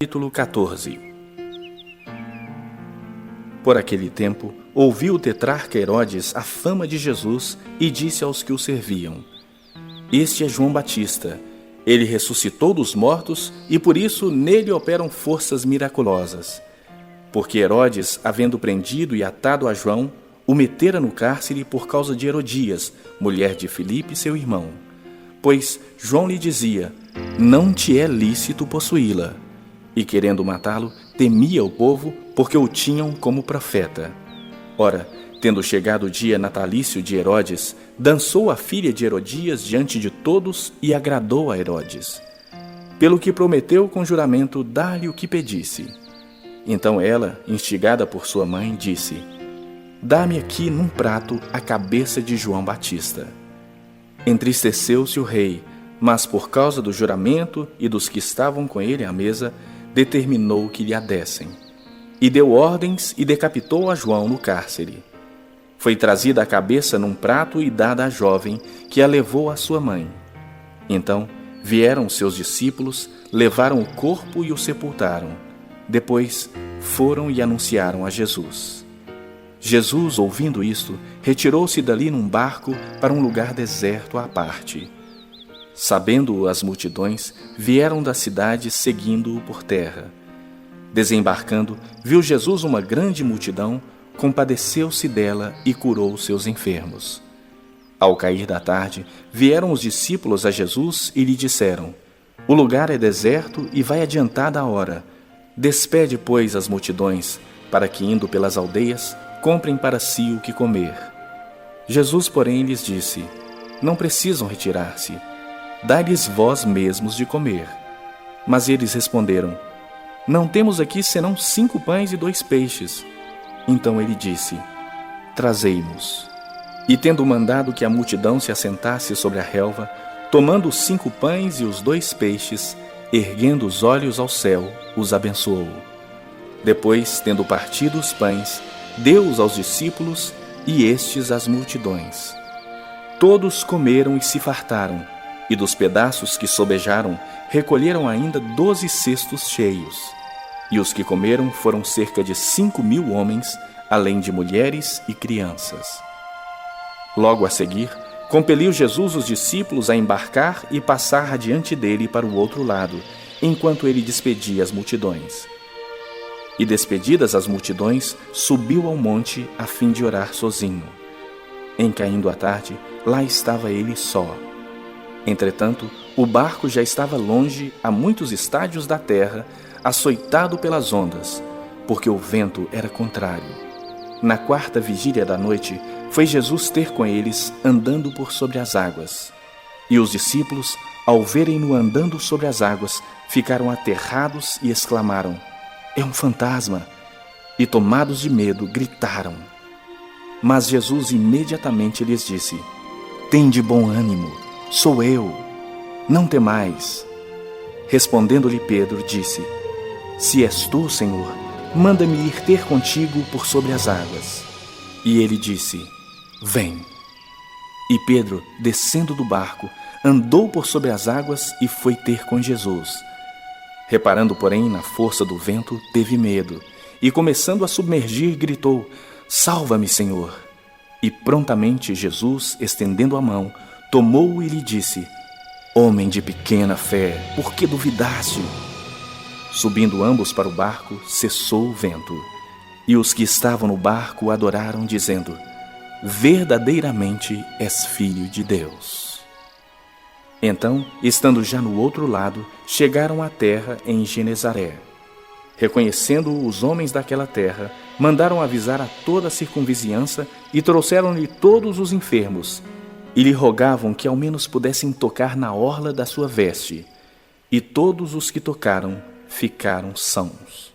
Capítulo 14. Por aquele tempo, ouviu o tetrarca Herodes a fama de Jesus e disse aos que o serviam: Este é João Batista. Ele ressuscitou dos mortos e por isso nele operam forças miraculosas. Porque Herodes, havendo prendido e atado a João, o metera no cárcere por causa de Herodias, mulher de Filipe, seu irmão. Pois João lhe dizia: Não te é lícito possuí-la. E querendo matá-lo, temia o povo, porque o tinham como profeta. Ora, tendo chegado o dia natalício de Herodes, dançou a filha de Herodias diante de todos e agradou a Herodes. Pelo que prometeu com juramento dar-lhe o que pedisse. Então ela, instigada por sua mãe, disse: Dá-me aqui num prato a cabeça de João Batista. Entristeceu-se o rei, mas por causa do juramento e dos que estavam com ele à mesa, determinou que lhe a dessem. E deu ordens e decapitou a João no cárcere. Foi trazida a cabeça num prato e dada à jovem, que a levou à sua mãe. Então vieram seus discípulos, levaram o corpo e o sepultaram. Depois foram e anunciaram a Jesus. Jesus, ouvindo isto, retirou-se dali num barco para um lugar deserto à parte. Sabendo-o as multidões, vieram da cidade seguindo-o por terra. Desembarcando, viu Jesus uma grande multidão, compadeceu-se dela e curou seus enfermos. Ao cair da tarde, vieram os discípulos a Jesus e lhe disseram: O lugar é deserto e vai adiantada a hora. Despede, pois, as multidões, para que, indo pelas aldeias, comprem para si o que comer. Jesus, porém, lhes disse: Não precisam retirar-se. Dai-lhes vós mesmos de comer. Mas eles responderam: Não temos aqui senão 5 pães e 2 peixes. Então ele disse: Trazei-mos. E tendo mandado que a multidão se assentasse sobre a relva, tomando os 5 pães e os 2 peixes, erguendo os olhos ao céu, os abençoou. Depois, tendo partido os pães, deu-os aos discípulos e estes às multidões. Todos comeram e se fartaram, e dos pedaços que sobejaram, recolheram ainda 12 cestos cheios. E os que comeram foram cerca de 5.000 homens, além de mulheres e crianças. Logo a seguir, compeliu Jesus os discípulos a embarcar e passar adiante dele para o outro lado, enquanto ele despedia as multidões. E despedidas as multidões, subiu ao monte a fim de orar sozinho. Em caindo a tarde, lá estava ele só. Entretanto, o barco já estava longe, a muitos estádios da terra, açoitado pelas ondas, porque o vento era contrário. Na 4ª vigília da noite, foi Jesus ter com eles, andando por sobre as águas. E os discípulos, ao verem-no andando sobre as águas, ficaram aterrados e exclamaram: É um fantasma! E tomados de medo, gritaram. Mas Jesus imediatamente lhes disse: Tende bom ânimo, sou eu, não temais. Respondendo-lhe Pedro, disse: Se és tu, Senhor, manda-me ir ter contigo por sobre as águas. E ele disse: Vem. E Pedro, descendo do barco, andou por sobre as águas e foi ter com Jesus. Reparando, porém, na força do vento, teve medo, e começando a submergir, gritou: Salva-me, Senhor! E prontamente Jesus, estendendo a mão, tomou-o e lhe disse: Homem de pequena fé, por que duvidaste? Subindo ambos para o barco, cessou o vento. E os que estavam no barco o adoraram, dizendo: Verdadeiramente és filho de Deus. Então, estando já no outro lado, chegaram à terra em Genezaré. Reconhecendo-o os homens daquela terra, mandaram avisar a toda a circunvizinhança e trouxeram-lhe todos os enfermos, e lhe rogavam que ao menos pudessem tocar na orla da sua veste. E todos os que tocaram ficaram sãos.